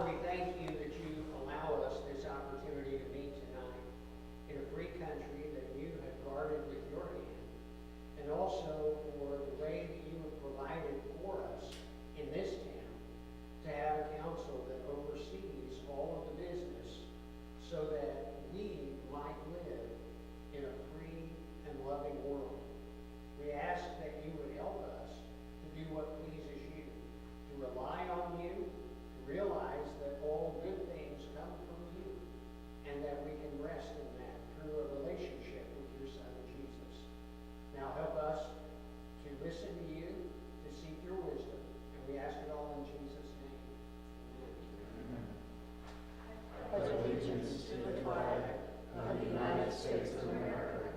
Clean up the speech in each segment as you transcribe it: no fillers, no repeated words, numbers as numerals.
Father, we thank you that you allow us this opportunity to meet tonight in a free country that you have guarded with your hand, and also for the way that you have provided for us in this town to have a council that oversees all of the business so that we might live in a free and loving world. We ask that you would help us to do what pleases you, to rely on you, to realize that all good things come from you, and that we can rest in that through a relationship with your Son, Jesus. Now help us to listen to you, to seek your wisdom, and we ask it all in Jesus' name. Amen. Pledge allegiance to the flag of the United States of America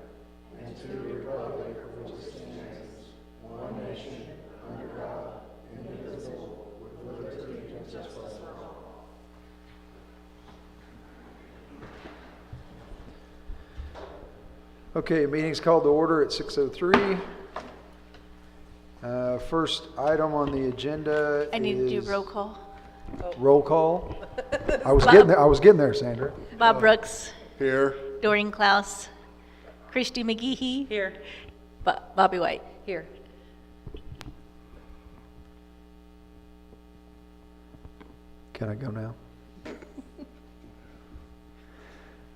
and to the republic for which it stands, one nation, under God, indivisible, with liberty and justice for all. Okay, meeting's called to order at 6:03. First item on the agenda I need to do is roll call. roll call. I was getting there, Sandra. Bob Brooks, Here. Doreen Klaus, Christy McGehee. Here. Bobby White. Here. Can I go now?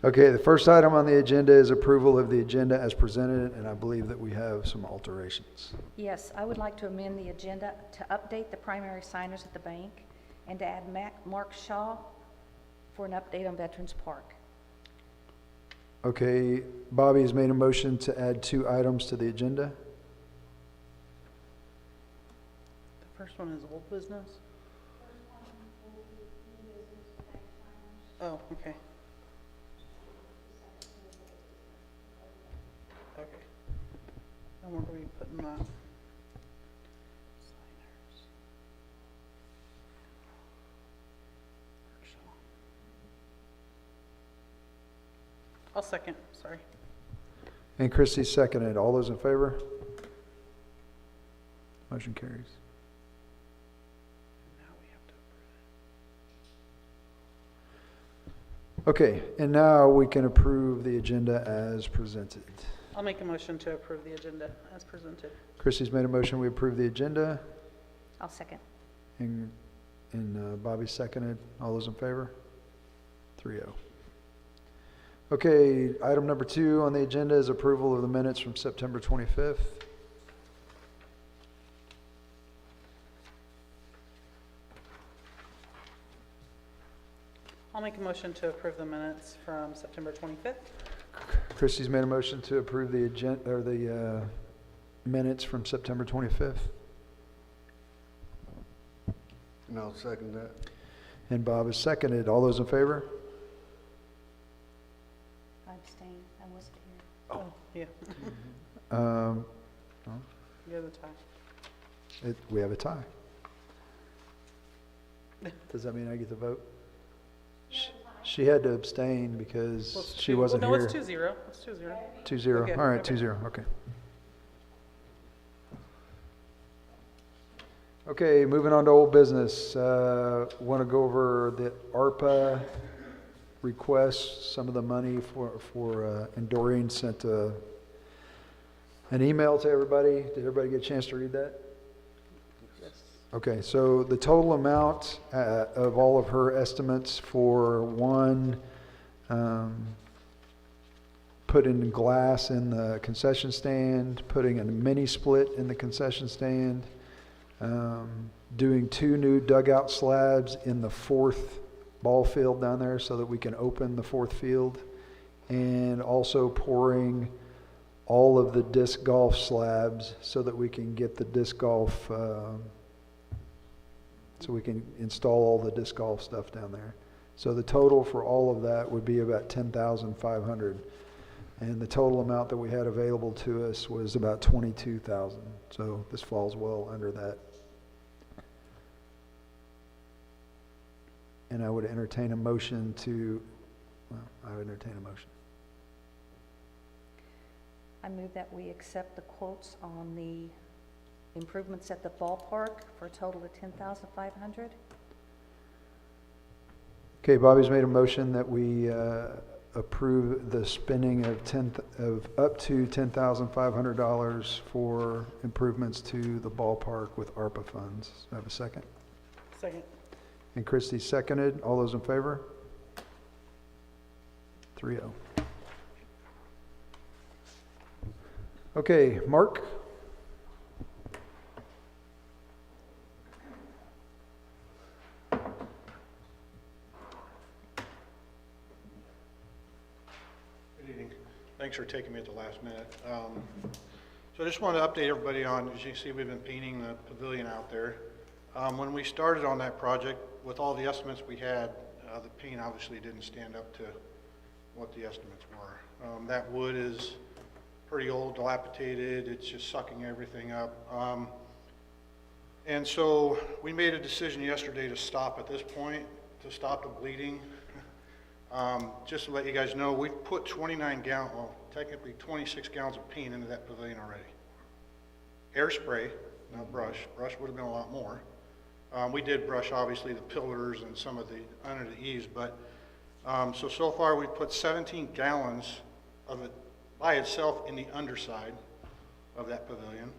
Okay, the first item on the agenda is approval of the agenda as presented, and I believe that we have some alterations. Yes, I would like to amend the agenda to update the primary signers at the bank and to add Mark Shaw for an update on Veterans Park. Okay, Bobby has made a motion to add 2 items to the agenda. The first one is old business. Oh, okay. Okay. And where are we putting that? Signers. Workshop. I'll second, sorry. And Christie seconded. All those in favor? Motion carries. Now we have to approve it. Okay, and now we can approve the agenda as presented. I'll make a motion to approve the agenda as presented. Christie's made a motion, we approve the agenda, I'll second. and Bobby seconded. All those in favor? 3-0. Okay, item number 2 on the agenda is approval of the minutes from September 25th. I'll make a motion to approve the minutes from September 25th. Christie's made a motion to approve the agenda, or the minutes from September 25th. And I'll second that. And Bob has seconded. All those in favor? I abstain. I wasn't here. Oh, yeah. Um, You have the tie. we have a tie. Does that mean I get the vote? She had to abstain because Well, it's she two- wasn't no, here. it's 2-0. It's 2-0. 2-0. Okay, All right, okay. 2-0. Okay. Okay, moving on to old business. Want to go over the ARPA request, some of the money and Doreen sent an email to everybody. Did everybody get a chance to read that? Okay, so the total amount of all of her estimates for putting glass in the concession stand, putting a mini split in the concession stand, doing 2 new dugout slabs in the 4th ball field down there so that we can open the 4th field, and also pouring all of the disc golf slabs so that we can get the disc golf so we can install all the disc golf stuff down there. So the total for all of that would be about $10,500. And the total amount that we had available to us was about $22,000. So this falls well under that. And I would entertain a motion I would entertain a motion. I move that we accept the quotes on the improvements at the ballpark for a total of $10,500. Okay, Bobby's made a motion that we approve the spending of up to $10,500 for improvements to the ballpark with ARPA funds. Do I have a second? Second. And Christie seconded. All those in favor? 3-0. Okay, Mark? Good evening. Thanks for taking me at the last minute. So I just wanted to update everybody on, as you can see, we've been painting the pavilion out there. When we started on that project, with all the estimates we had, the paint obviously didn't stand up to what the estimates were. That wood is pretty old, dilapidated, it's just sucking everything up. And so we made a decision yesterday to stop at this point, to stop the bleeding. Just to let you guys know, we've put technically 26 gallons of paint into that pavilion already. Air spray, not brush. Brush would have been a lot more. We did brush, obviously, the pillars and some of the under the eaves, but so far we've put 17 gallons of it by itself in the underside of that pavilion.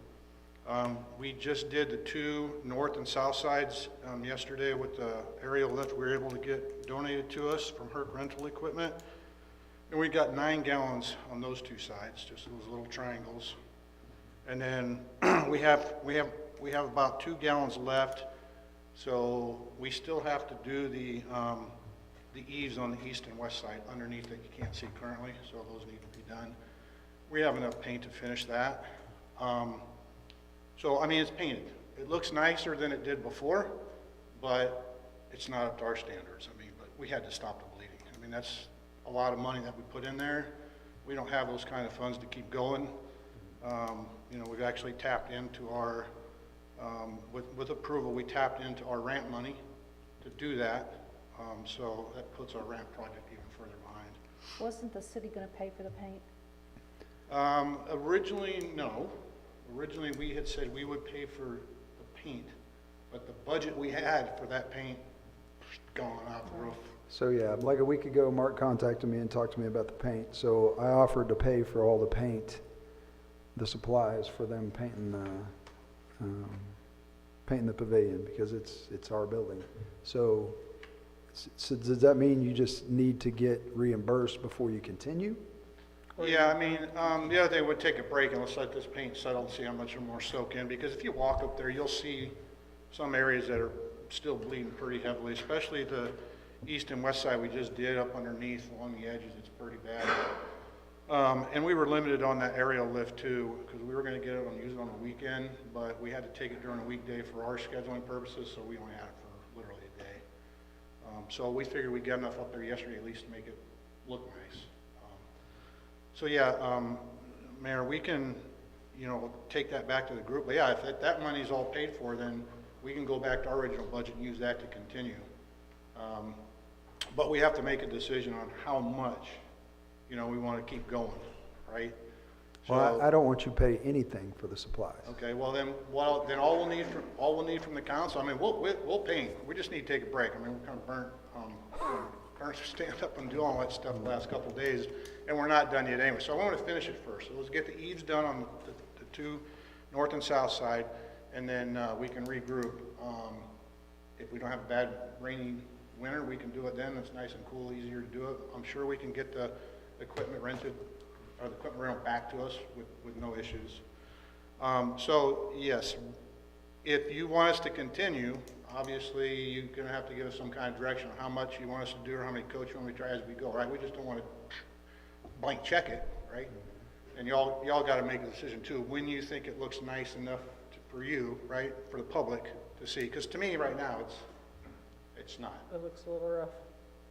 We just did the 2 north and south sides yesterday with the aerial lift we were able to get donated to us from Herc Rental Equipment. And we got 9 gallons on those 2 sides, just those little triangles. And then we have about 2 gallons left. So we still have to do the eaves on the east and west side underneath that you can't see currently, so those need to be done. We have enough paint to finish that. So, I mean, it's painted. It looks nicer than it did before, but it's not up to our standards. I mean, but we had to stop the bleeding. I mean, that's a lot of money that we put in there. We don't have those kind of funds to keep going. You know, we've actually tapped into our, with approval, we tapped into our ramp money to do that. So that puts our ramp project even further behind. Wasn't the city going to pay for the paint? Originally, no. Originally, we had said we would pay for the paint, but the budget we had for that paint gone off the roof. So yeah, like a week ago, Mark contacted me and talked to me about the paint. So I offered to pay for all the paint, the supplies for them painting the pavilion, because it's our building. So does that mean you just need to get reimbursed before you continue? Yeah, I mean, the other thing would take a break and let's let this paint settle and see how much more soak in, because if you walk up there, you'll see some areas that are still bleeding pretty heavily, especially the east and west side we just did up underneath along the edges. It's pretty bad. And we were limited on that aerial lift too, because we were going to get it and use it on the weekend, but we had to take it during a weekday for our scheduling purposes, so we only had it for literally a day. So we figured we'd get enough up there yesterday at least to make it look nice. So yeah, Mayor, we can, you know, take that back to the group. But yeah, if that money's all paid for, then we can go back to our original budget and use that to continue. But we have to make a decision on how much, you know, we want to keep going, right? Well, I don't want you to pay anything for the supplies. Okay, well then all we'll need from the council, I mean, we'll paint. We just need to take a break. I mean, we're kind of burnt, stand up and do all that stuff the last couple of days, and we're not done yet anyway. So I want to finish it first. So let's get the eaves done on the 2 north and south side, and then we can regroup. If we don't have a bad rainy winter, we can do it then. It's nice and cool, easier to do it. I'm sure we can get the equipment rented, or the equipment rental back to us with no issues. So yes, if you want us to continue, obviously you're going to have to give us some kind of direction on how much you want us to do or how many coats you want me to try as we go, right? We just don't want to blank check it, right? And y'all got to make a decision too when you think it looks nice enough for you, right, for the public to see. Because to me right now it's not. It looks a little rough.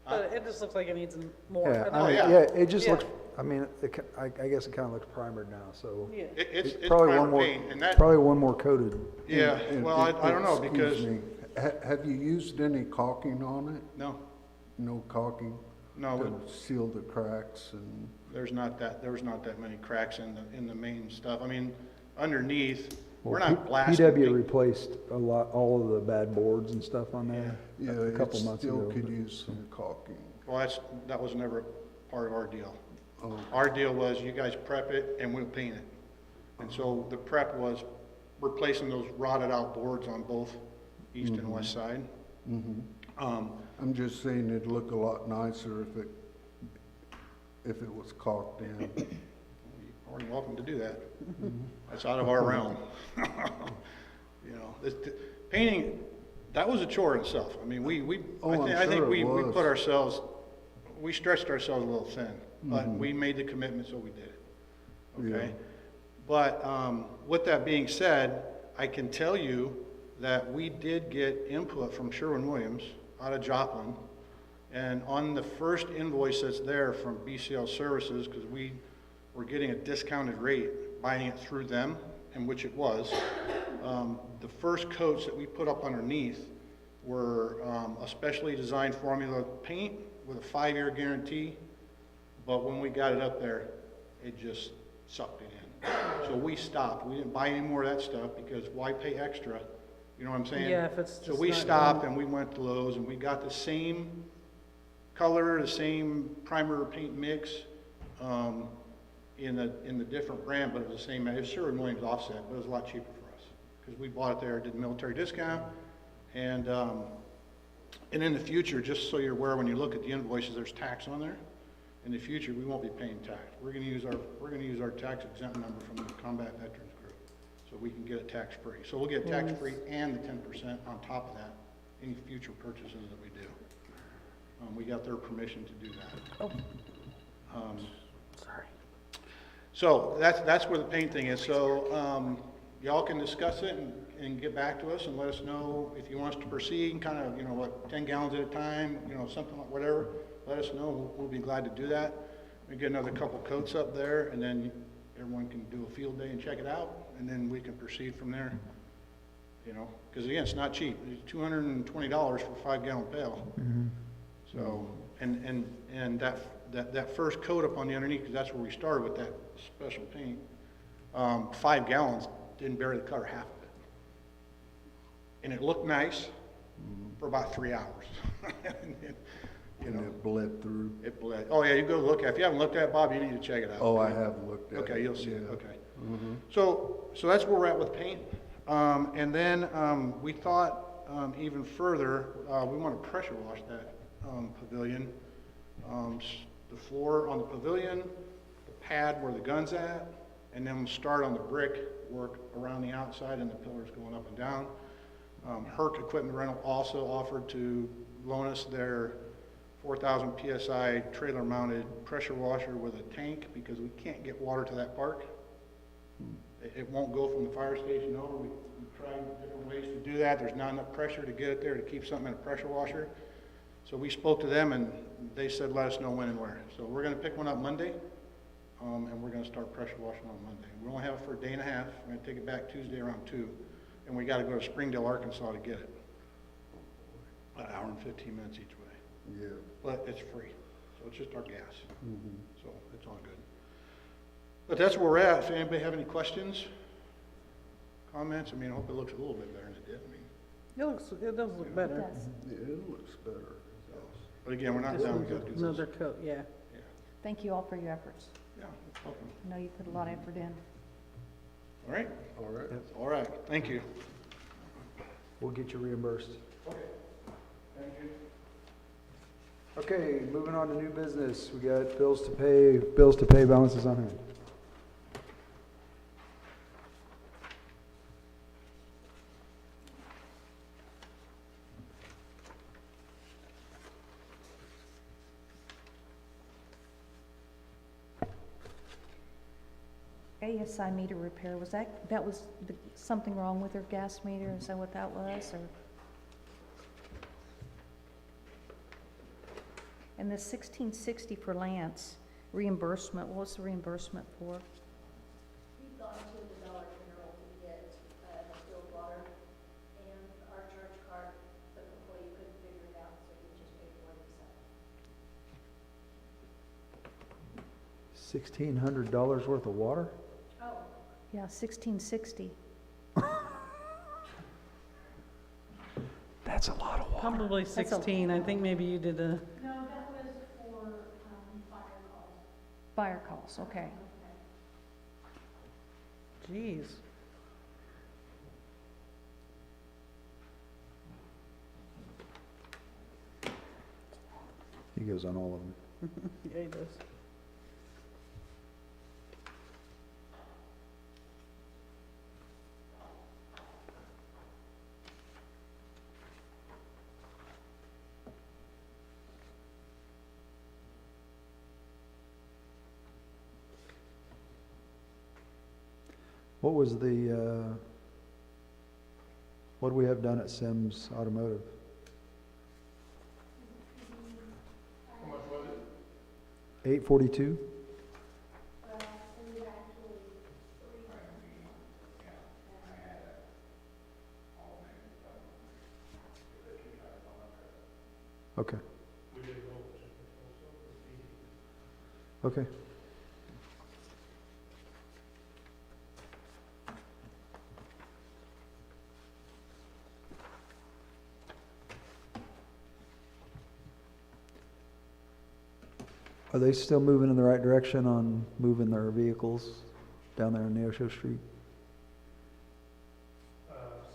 But it just looks like it needs more. Yeah, Oh, yeah, it just Yeah. looks, I mean, I guess it kind of looks primered now, so. Yeah. It's Probably primer one more, paint, and that, probably one more coated. yeah, well, I don't know, Excuse because, me, have you used any caulking on it? no, No caulking no, to seal the cracks and? there was not that many cracks in the main stuff. I mean, underneath, We're Well, not blasting. PW replaced all of the bad boards and stuff on there Yeah, a it couple months still ago. could but- use some caulking. Well, that was never part of our deal. Oh, Our deal was you guys prep it and we'll paint it. And so the prep was replacing those rotted out boards on both east and west side. mhm. Um, I'm just saying it'd look a lot nicer if it was caulked in. You're more than welcome to do that. That's out of our realm. You know, painting, that was a chore in itself. I mean, Oh, I'm I think sure we it was. put ourselves, we stretched ourselves a little thin, but Mhm. we made the commitment, so we did it. Okay? Yeah. But with that being said, I can tell you that we did get input from Sherwin-Williams out of Joplin. And on the first invoice that's there from BCL Services, because we were getting a discounted rate buying it through them, and which it was, the first coats that we put up underneath were a specially designed formula paint with a 5-year guarantee. But when we got it up there, it just sucked it in. So we stopped. We didn't buy any more of that stuff because why pay extra? You know what I'm saying? Yeah, if it's So just we not stopped done. and we went to Lowe's and we got the same color, the same primer paint mix, in the different brand, but it was the same. It was Sherwin-Williams offset, but it was a lot cheaper for us because we bought it there, did military discount, and in the future, just so you're aware, when you look at the invoices, there's tax on there. In the future, we won't be paying tax. We're going to use our tax exempt number from the Combat Veterans Group, so we can get it tax free. So we'll get tax free and the 10% on top of that, any future purchases that we do. We got their permission to do that. Oh. Sorry. So that's where the paint thing is. So y'all can discuss it and get back to us and let us know if you want us to proceed, kind of, 10 gallons at a time, something like whatever. Let us know. We'll be glad to do that. We get another couple coats up there, and then everyone can do a field day and check it out, and then we can proceed from there. Because again, it's not cheap. It's $220 for a 5-gallon pail. So, and that first coat up on the underneath, because that's where we started with that special paint, 5 gallons didn't barely cover half of it. And it looked nice for about 3 hours. And it bled through. It bled. Oh yeah, you go look at it. If you haven't looked at it, Bob, you need to check it out. Oh, I have looked at it. Okay, you'll see it, yeah. okay. Mhm. So that's where we're at with paint. And then we thought even further, we want to pressure wash that pavilion. The floor on the pavilion, the pad where the gun's at, and then we'll start on the brick work around the outside and the pillars going up and down. Herc Equipment Rental also offered to loan us their 4,000 PSI trailer-mounted pressure washer with a tank because we can't get water to that park. It won't go from the fire station over. We tried different ways to do that. There's not enough pressure to get it there to keep something in a pressure washer. So we spoke to them and they said, let us know when and where. So we're going to pick one up Monday, and we're going to start pressure washing on Monday. We only have it for a day and a half. We're going to take it back Tuesday around 2, and we got to go to Springdale, Arkansas to get it. About an hour and 15 minutes each way. Yeah. But it's free, so it's just our gas. Mhm. So it's all good. But that's where we're at. If anybody have any questions, comments, I hope it looks a little bit better than it did. It does look better. Does. Yeah, it looks better. But again, we're not Just done. We needs got to do another this. coat, yeah. Thank you all for your efforts. Yeah, welcome. I know you put a lot of effort in. All right, All right. all right. Thank you. We'll get you reimbursed. Okay. Thank you. Okay, moving on to new business. We got bills to pay, balances on hand. ASI meter repair, was something wrong with their gas meter? Is that what that was, or? And the 1660 for Lance reimbursement, what was the reimbursement for? We've gone to the Dollar General to get distilled water, and our charge card, the employee couldn't figure it out, so we just paid for it himself. $1,600 worth of water? Oh, Yeah, 1660. we Probably 16. I think maybe you did a, No, that was for, fire calls. Fire calls, okay. geez. He goes on all of them. Yeah, he does. What was the, what do we have done at Sims Automotive? How much was it? 842? Well, it was actually three. Okay. Okay. Are they still moving in the right direction on moving their vehicles down there on Neosho Street?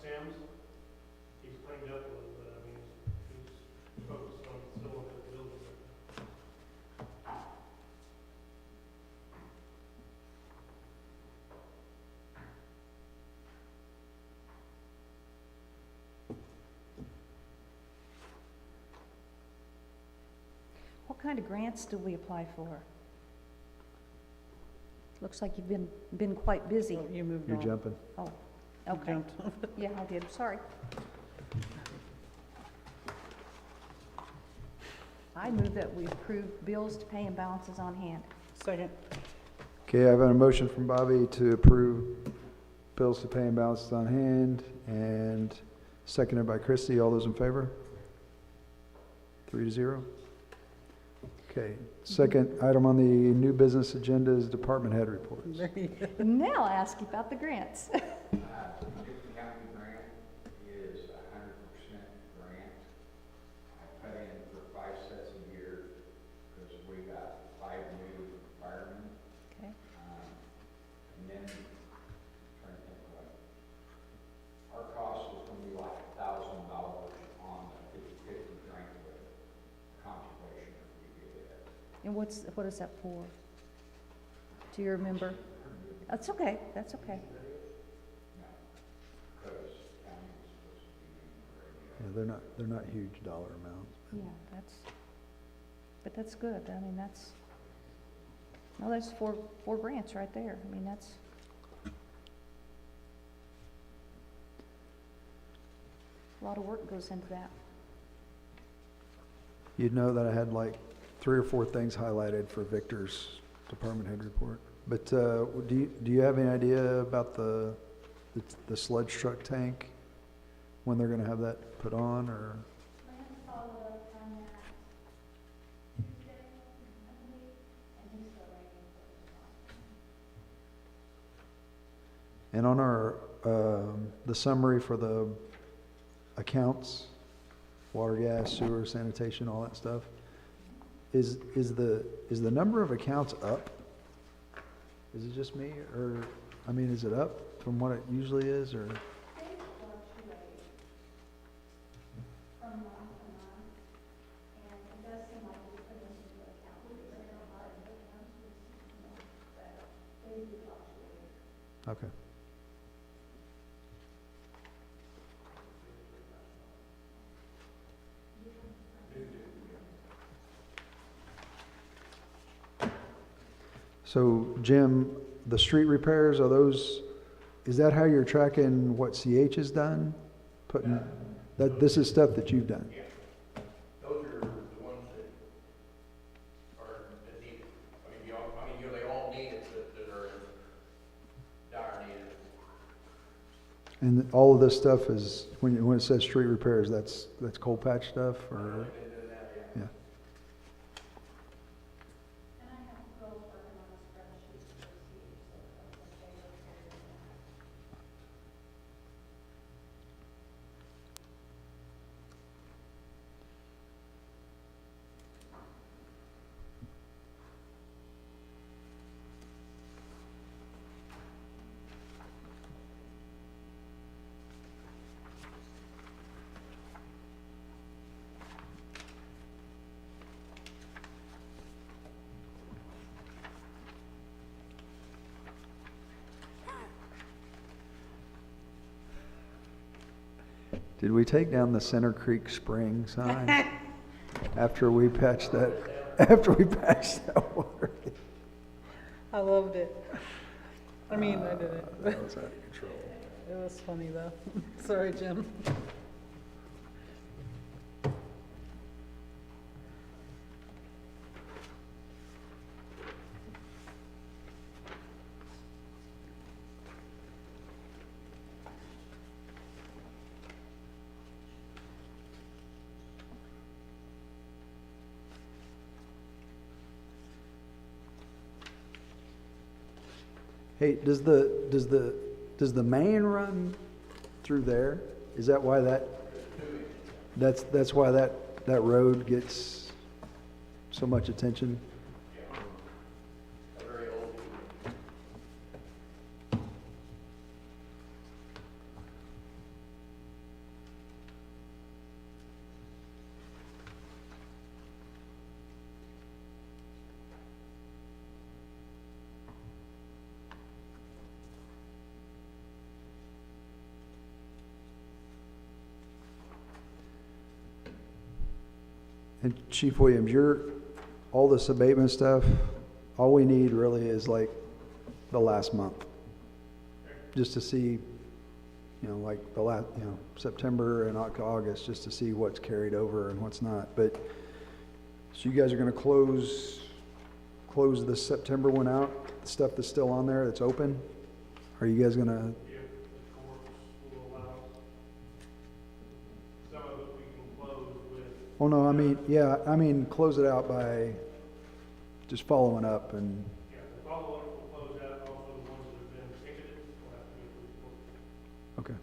Sam's, he's cleaned up a little bit, I mean, he's focused on still in the building. What kind of grants do we apply for? Looks like you've been quite busy. Oh, you moved You're on. jumping. Oh, You okay. jumped. Yeah, I did, sorry. I move that we approve bills to pay and balances on hand. Second. Okay, I have a motion from Bobby to approve bills to pay and balances on hand, and seconded by Christie. All those in favor? 3-0. Okay, second item on the new business agenda is department head reports. There you go. And now I'll ask you about the grants. Dixon County grant is 100% grant. I put in for 5 sets a year because we got 5 new firemen. Okay. And then, trying to think what, our cost is gonna be like $1,000 on the 50/50 grant with conservation if we get it. And what is that for? Do you remember? That's okay, that's okay. Because county was supposed to be in Yeah, they're not huge dollar amounts. Yeah, but that's good. I mean, that's four grants right there. I mean, that's, a lot of work goes into that. You'd know that I had like 3 or 4 things highlighted for Victor's department head report. But do you have any idea about the sludge truck tank? When they're gonna have that put on, or? Lance followed up on that Tuesday, I believe, and he's still waiting for a response. And on our, the summary for the accounts, water, gas, sewer, sanitation, all that stuff, is the number of accounts up? Is it just me, or, I mean, is it up from what it usually is, or? They fluctuate from month to month, and it does seem like we put into the account, we put in a lot of accounts, but they do fluctuate. Okay. So, Jim, the street repairs, is that how you're tracking what CH has done? This is stuff that you've done? Those are the ones that need it. They all need it, that are in dire need of it. And all of this stuff is, when it says street repairs, that's cold patch stuff, or? Yeah. And I have girls working on a spreadsheet to see, so what they were carrying out. Did we take down the Center Creek Spring sign after we patched that, water? I loved it. I mean, I didn't. That was out of control. It was funny though. Sorry, Jim. Hey, does the main run through there? Is that why that's why that road gets so much attention? And Chief Williams, all this abatement stuff, all we need really is like the last month. Just to see, like September and August, just to see what's carried over and what's not. But, so you guys are gonna close the September one out, the stuff that's still on there that's open? Are you guys gonna, If the courts will allow some of it we can close with. oh no, I mean, close it out by just following up and, Yeah, the follow-up will close out, also the ones that have been ticketed will have to go through the court. okay.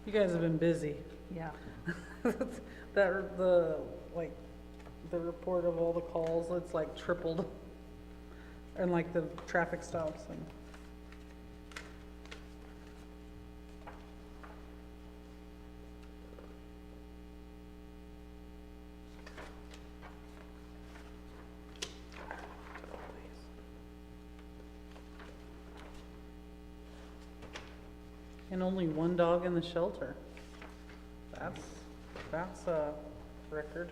You guys have been busy. Yeah. The report of all the calls, it's like tripled. And like the traffic stops and. And only one dog in the shelter. That's a record.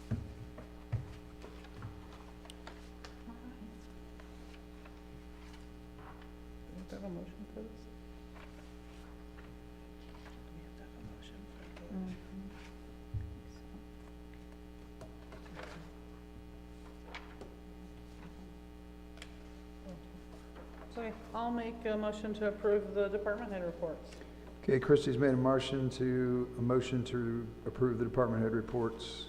Do we have to have a motion for this? Do we have to have a motion for the? So I'll make a motion to approve the department head reports. Okay, Christie's made a motion to approve the department head reports.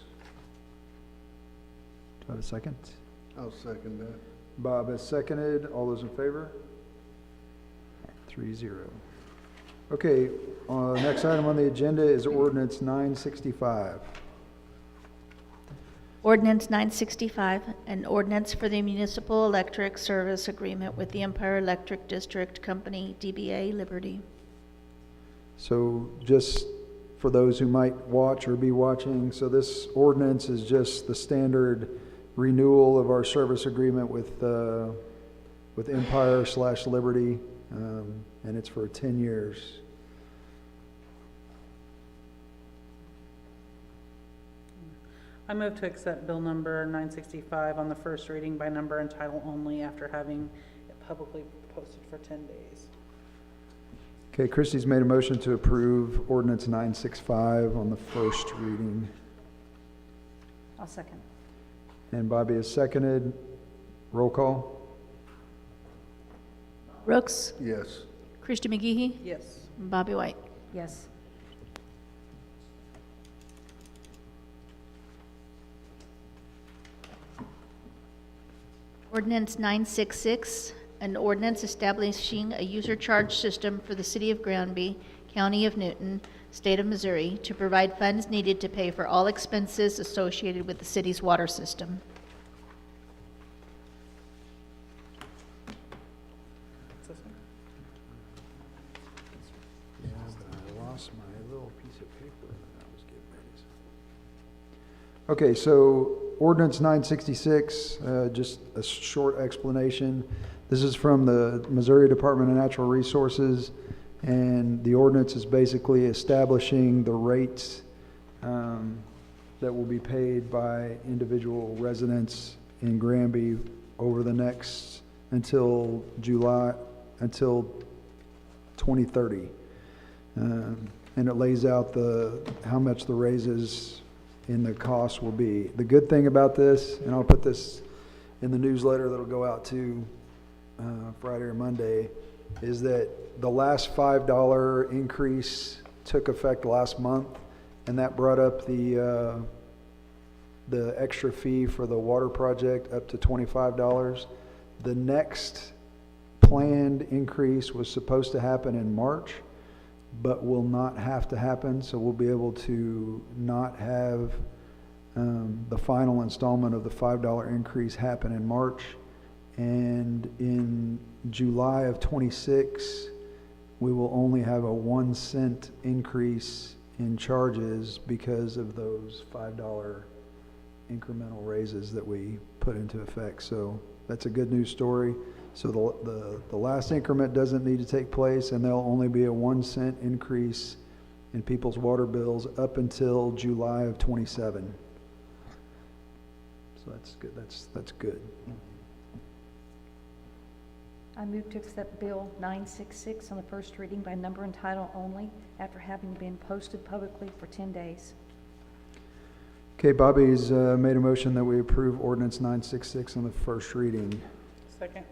Do I have a second? I'll second that. Bob has seconded. All those in favor? 3-0. Okay, next item on the agenda is ordinance 965. Ordinance 965, an ordinance for the municipal electric service agreement with the Empire Electric District Company, DBA Liberty. So just for those who might watch or be watching, so this ordinance is just the standard renewal of our service agreement with Empire/Liberty, and it's for 10 years. I move to accept bill number 965 on the first reading by number and title only after having it publicly posted for 10 days. Okay, Christie's made a motion to approve ordinance 965 on the first reading. I'll second. And Bobby has seconded. Roll call. Brooks, Yes. Christie McGehee, Yes. Bobby White. Yes. Ordinance 966, an ordinance establishing a user charge system for the City of Granby, County of Newton, State of Missouri, to provide funds needed to pay for all expenses associated with the city's water system. What's this one? Yeah, but I lost my little piece of paper that I was getting ready. Okay, so ordinance 966, just a short explanation. This is from the Missouri Department of Natural Resources, and the ordinance is basically establishing the rates that will be paid by individual residents in Granby over the next, until 2030. And it lays out how much the raises in the cost will be. The good thing about this, and I'll put this in the newsletter that'll go out to Friday or Monday, is that the last $5 increase took effect last month, and that brought up the extra fee for the water project up to $25. The next planned increase was supposed to happen in March, but will not have to happen, so we'll be able to not have the final installment of the $5 increase happen in March. And in July of 26, we will only have a 1 cent increase in charges because of those $5 incremental raises that we put into effect. So that's a good news story. So the last increment doesn't need to take place, and there'll only be a 1 cent increase in people's water bills up until July of 27. So that's good. That's good. I move to accept Bill 966 on the first reading by number and title only after having been posted publicly for 10 days. Okay, Bobby's made a motion that we approve ordinance 966 on the first reading. Second.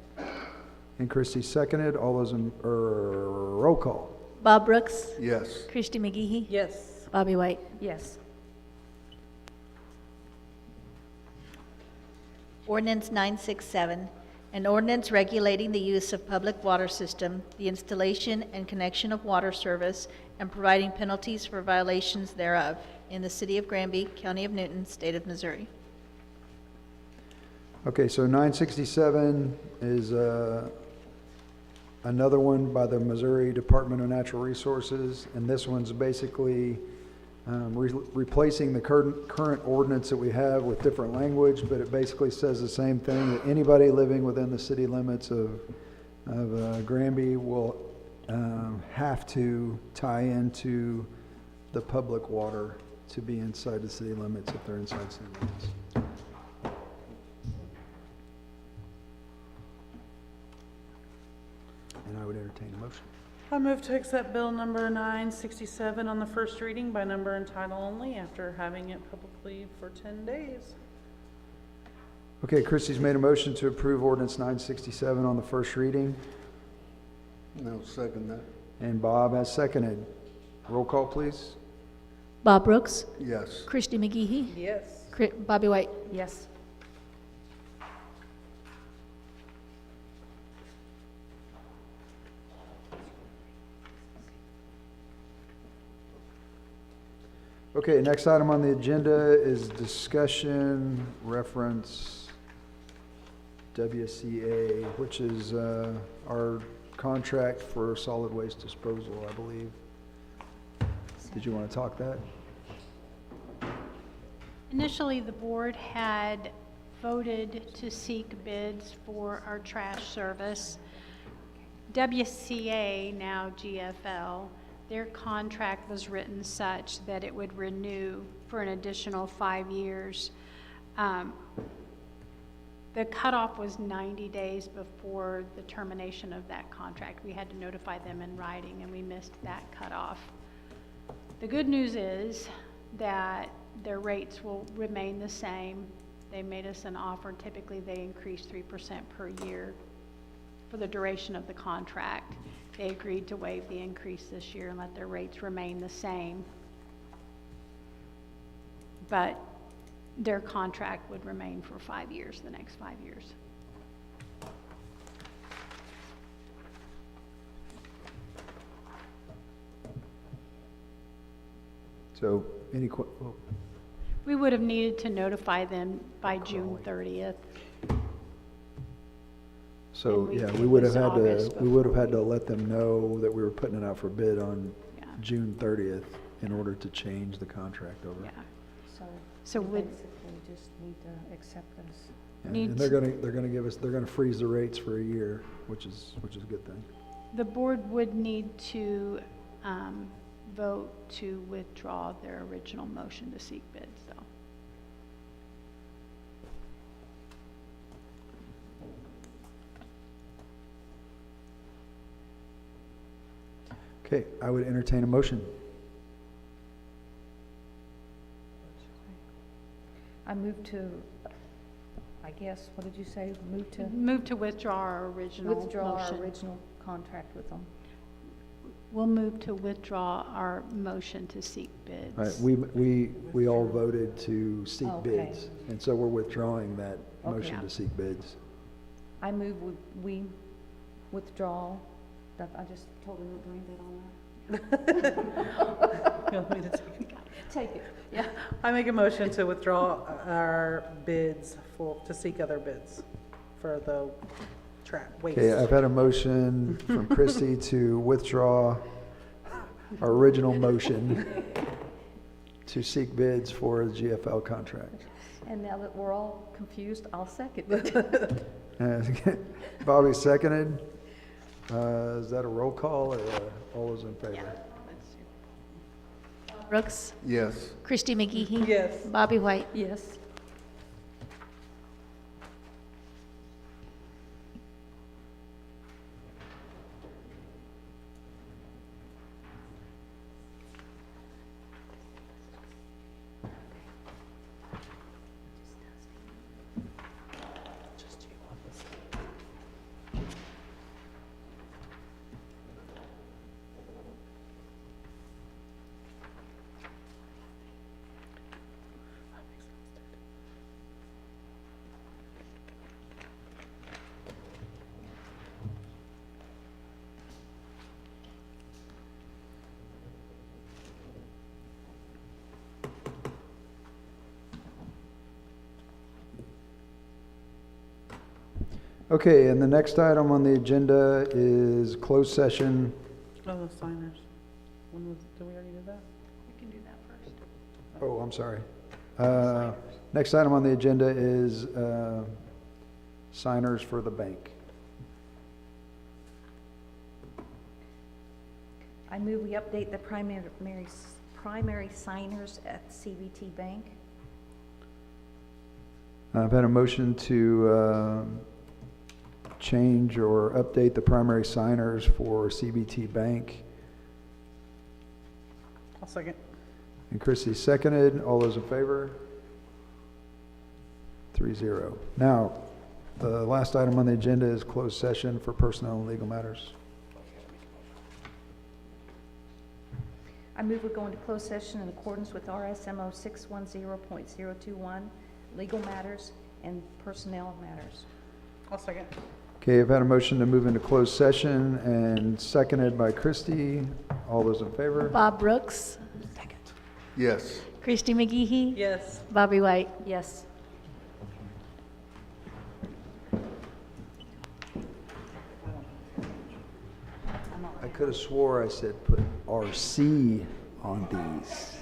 And Christie seconded. All those roll call. Bob Brooks, Yes. Christie McGehee, Yes. Bobby White. Yes. Ordinance 967, an ordinance regulating the use of public water system, the installation and connection of water service, and providing penalties for violations thereof in the City of Granby, County of Newton, State of Missouri. Okay, so 967 is another one by the Missouri Department of Natural Resources, and this one's basically replacing the current ordinance that we have with different language, but it basically says the same thing, that anybody living within the city limits of Granby will have to tie into the public water to be inside the city limits if they're inside city limits. And I would entertain a motion. I move to accept Bill number 967 on the first reading by number and title only after having it publicly for 10 days. Okay, Christie's made a motion to approve ordinance 967 on the first reading, I'll second that. and Bob has seconded. Roll call, please. Bob Brooks, Yes. Christie McGehee, Yes. Bobby White. Yes. Okay, next item on the agenda is discussion reference WCA, which is our contract for solid waste disposal, I believe. Did you want to talk that? Initially, the board had voted to seek bids for our trash service. WCA, now GFL, their contract was written such that it would renew for an additional 5 years. The cutoff was 90 days before the termination of that contract. We had to notify them in writing, and we missed that cutoff. The good news is that their rates will remain the same. They made us an offer. Typically, they increase 3% per year for the duration of the contract. they agreed to waive the increase this year and let their rates remain the same. But their contract would remain for 5 years, the next 5 years. So, We would have needed to notify them by June 30th. so, And yeah, it we would have was had to, August we would have had to before. let them know that we were putting it out for bid on Yeah. June 30th in order to change the contract over. Yeah. So So we would, basically just need to accept this. And Needs- they're gonna give us, they're gonna freeze the rates for a year, which is a good thing. the board would need to vote to withdraw their original motion to seek bids, though. Okay, I would entertain a motion. I move to, I guess, what did you say? Move to Move to withdraw our original withdraw our motion. original contract with them. We'll move to withdraw our motion to seek bids. All right, we all voted to seek Okay. bids, and so we're withdrawing that Okay. motion to seek bids. I move we withdraw, that, I just told her to bring that on You want me to take it? there. Take it, yeah. I make a motion to withdraw our bids to seek other bids for the waste. Okay, I've had a motion from Christie to withdraw our original motion to seek bids for the GFL contract. And now that we're all confused, I'll second it. Bobby seconded. Is that a roll call or all those in favor? Brooks, Yes. Christy McGehee. Yes. Bobby White. Yes. Okay, and the next item on the agenda is closed session. Oh, the signers. Did we already do that? We can do that first. Oh, I'm sorry. Next item on the agenda is signers for the bank. I move we update the primary signers at CBT Bank. I've had a motion to change or update the primary signers for CBT Bank. I'll second. And Christie seconded. All those in favor? 3-0. Now, the last item on the agenda is closed session for personnel and legal matters. I move we go into closed session in accordance with RSMO 610.021, legal matters and personnel matters. I'll second. Okay, I've had a motion to move into closed session and seconded by Christie. All those in favor? Bob Brooks, Yes. Christy McGehee. Yes. Bobby White. Yes. I could have swore I said put RC on these.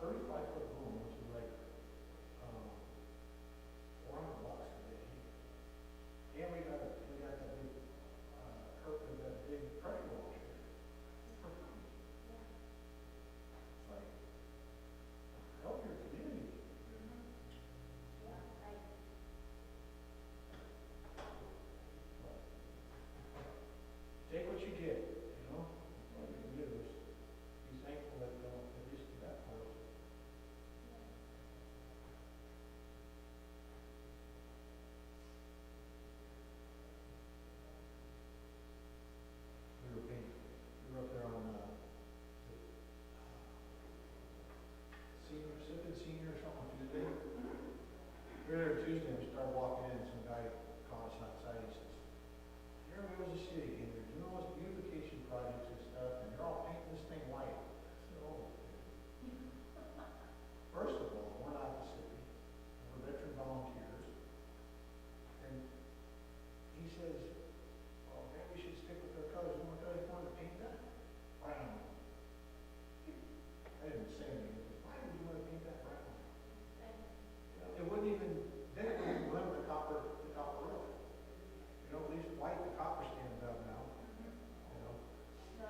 35-foot boom, which is like, $400 a day. And we got that big, that big pressure washer. It's like, help your community. Take what you get, you know? All you can do is be thankful that, at least that part. We were up there on, Sippin Senior or something on Tuesday. We were there Tuesday, and we started walking in, and some guy caught us outside, he says, "Here we go, the city, and they're doing all this beautification projects and stuff, and you're all painting this thing white." I said, "Oh, first of all, we're not the city, we're veteran volunteers." And he says, "Well, maybe we should stick with our colors, and what colors you want to paint that?" Brown. I didn't say anything, he said, "Why would you want to paint that brown?" It wouldn't even, then it wouldn't blend the copper roof. You know, at least white, the copper stands up now, you know. No,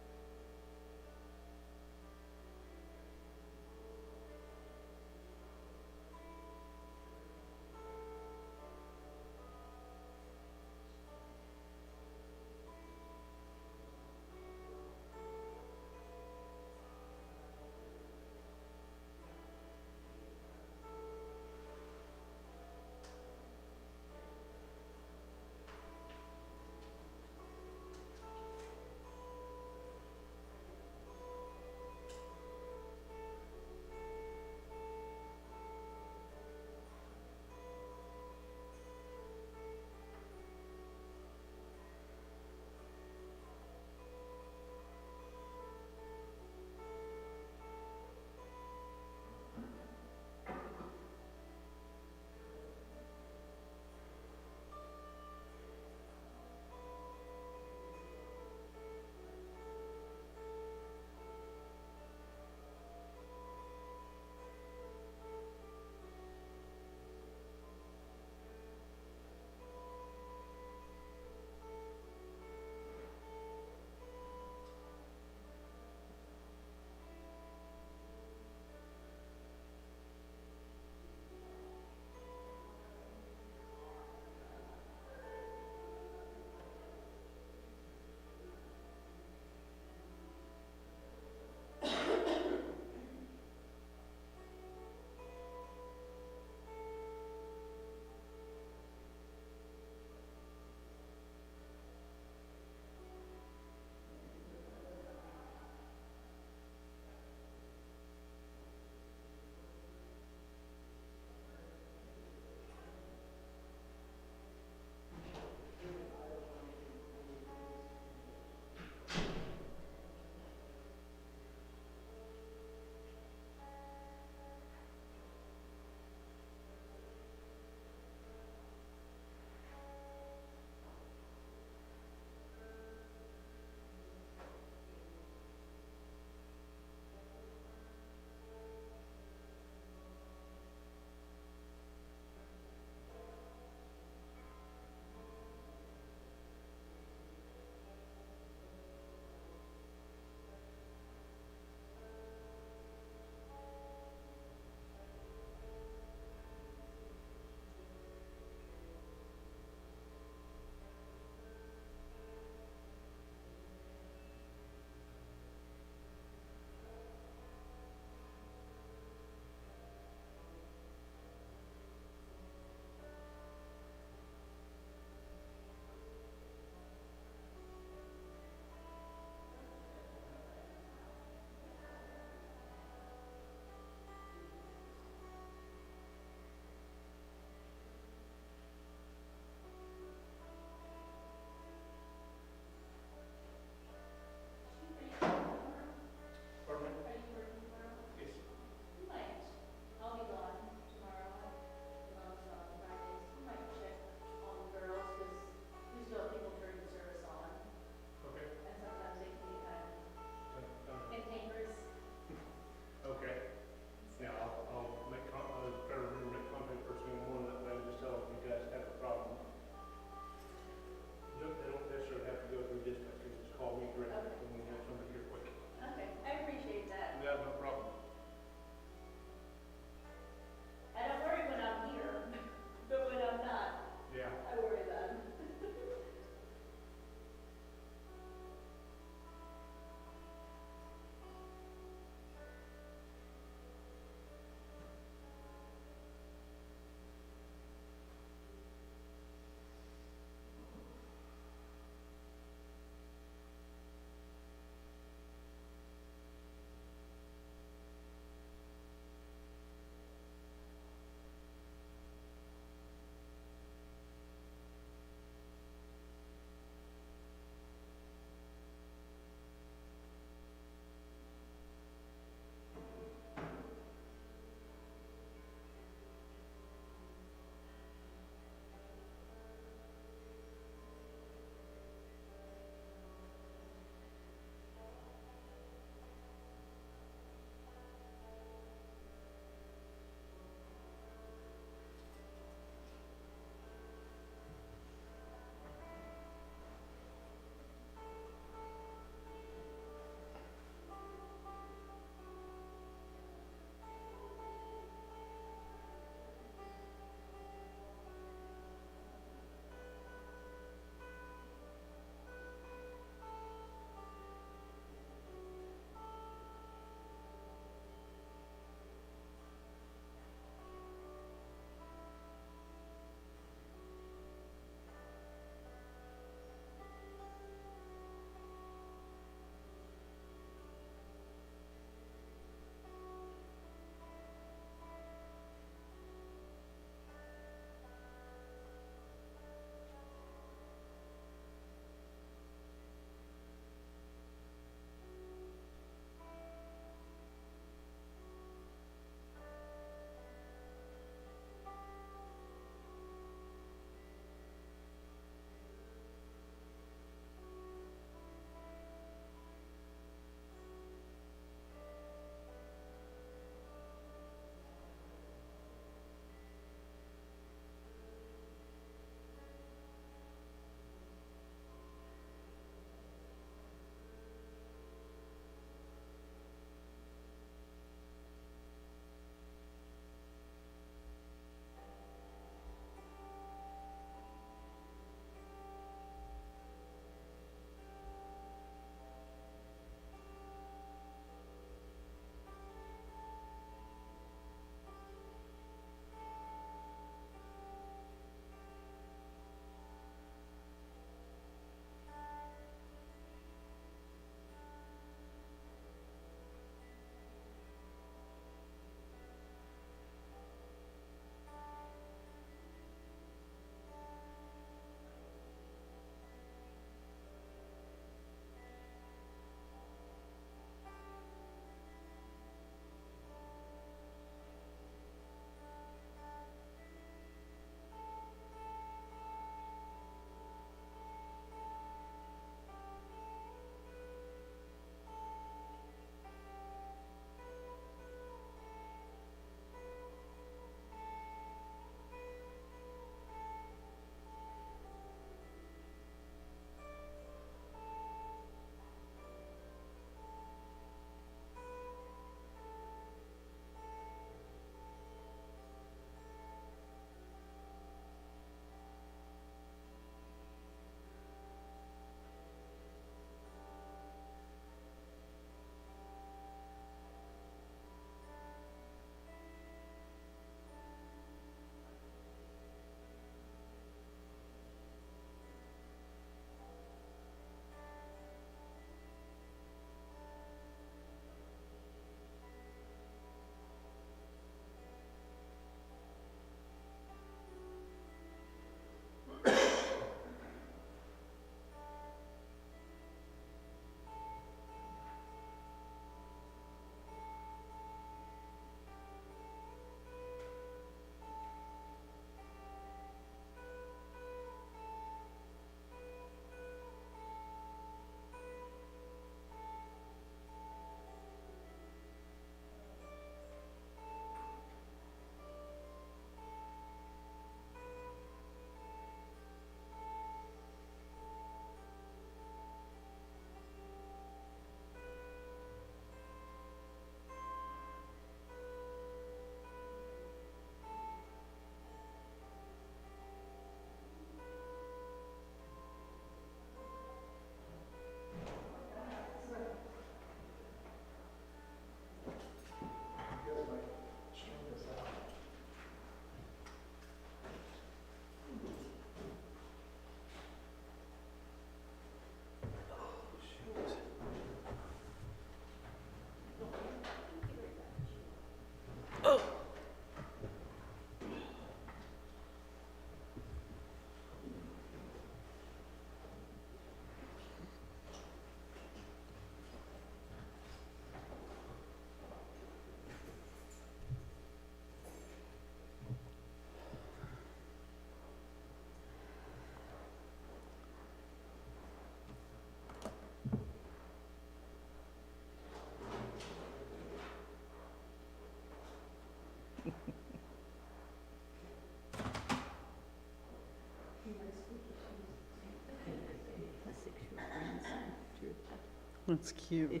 That's cute. He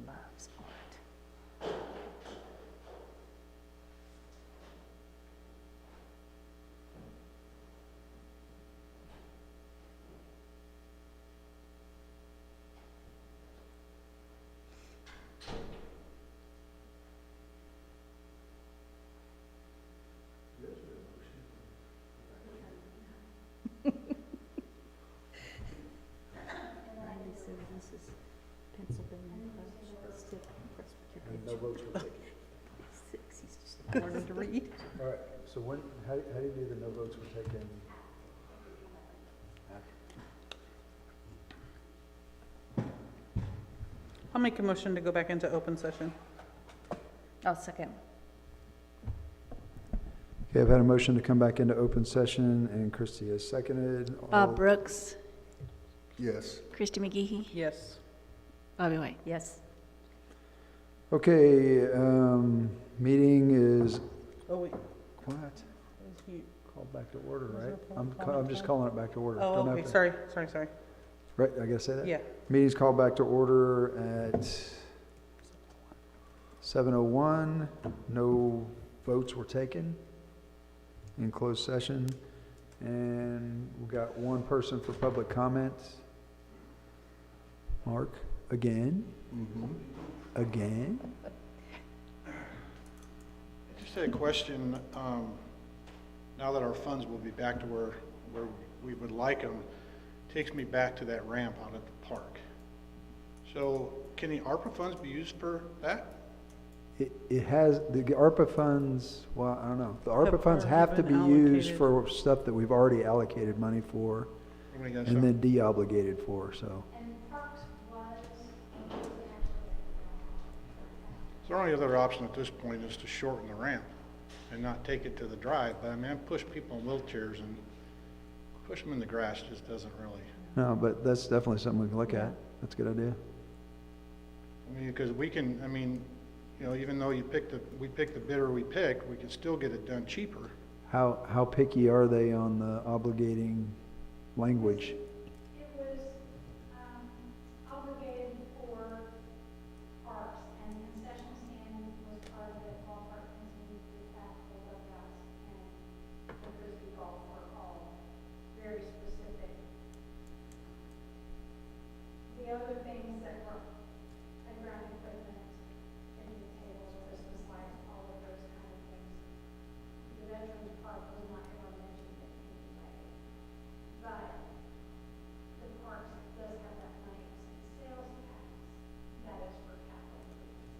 loves art. Randy said this is Pennsylvania Presbyterian. No votes were taken. Six, he's just learning to read. All right, so how do you do the no votes were taken? I'll make a motion to go back into open session. I'll second. Okay, I've had a motion to come back into open session, and Christie has seconded. All- Bob Brooks, Yes. Christie McGee, Yes. Bobby White. Yes. Okay, meeting is, Oh, wait. what? You- Called back to order, Was right? there a public comment I'm just time? calling it back to order. Oh, Don't have okay, to- sorry. Right, I gotta say that? Yeah. Meeting's called back to order at 7:01. No votes were taken in closed session. And we've got one person for public comment. Mark, again? Again? Just had a question, now that our funds will be back to where we would like them, takes me back to that ramp out at the park. So can the ARPA funds be used for that? It has, the ARPA funds, well, I don't know. The ARPA Have funds already have to be been used allocated. for stuff that we've already allocated money for What do you guys and think? then de-obligated for, so. And Parks was, So our only other option at this point is to shorten the ramp and not take it to the drive, but I mean, push people in wheelchairs and push them in the grass just doesn't really, No, but that's definitely something we can look at. That's a good idea. I mean, because we can, I mean, you know, even though we pick the bidder we pick, we can still get it done cheaper. How picky are they on the obligating language? it was, obligated for parks, and concession stand was part of it, ballpark continued to tactical dugouts, and the frisbee golf are all very specific. The other things that were playground equipment, picnic tables, Christmas lights, all of those kind of things. The Veterans Park was not going to mention it anyway. But the parks does have that 90% sales tax that is for capital improvements.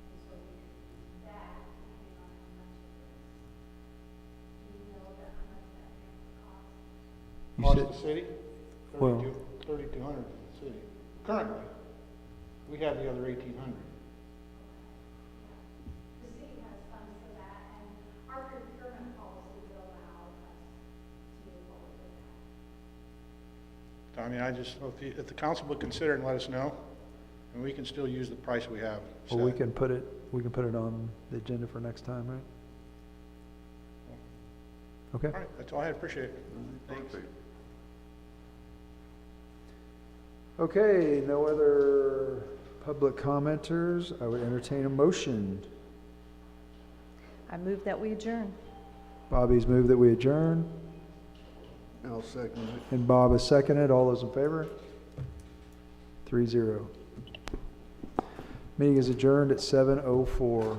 And so we could use that depending on how much it is. Do you know that how much that would cost? You Cost said, the city, Well- 3,200 for the city. Currently, we have the other 1,800. The city has funds for that, and our procurement policy would allow us to move forward with that. I mean, I just, if the council would consider it and let us know, and we can still use the price we have. well, we set. can put it on the agenda for next time, right? Okay. All right, that's all I had, appreciate it. Thanks. Okay, no other public commenters. I would entertain a motion. I move that we adjourn. Bobby's moved that we adjourn, I'll second it. and Bob has seconded. All those in favor? 3-0. Meeting is adjourned at 7:04.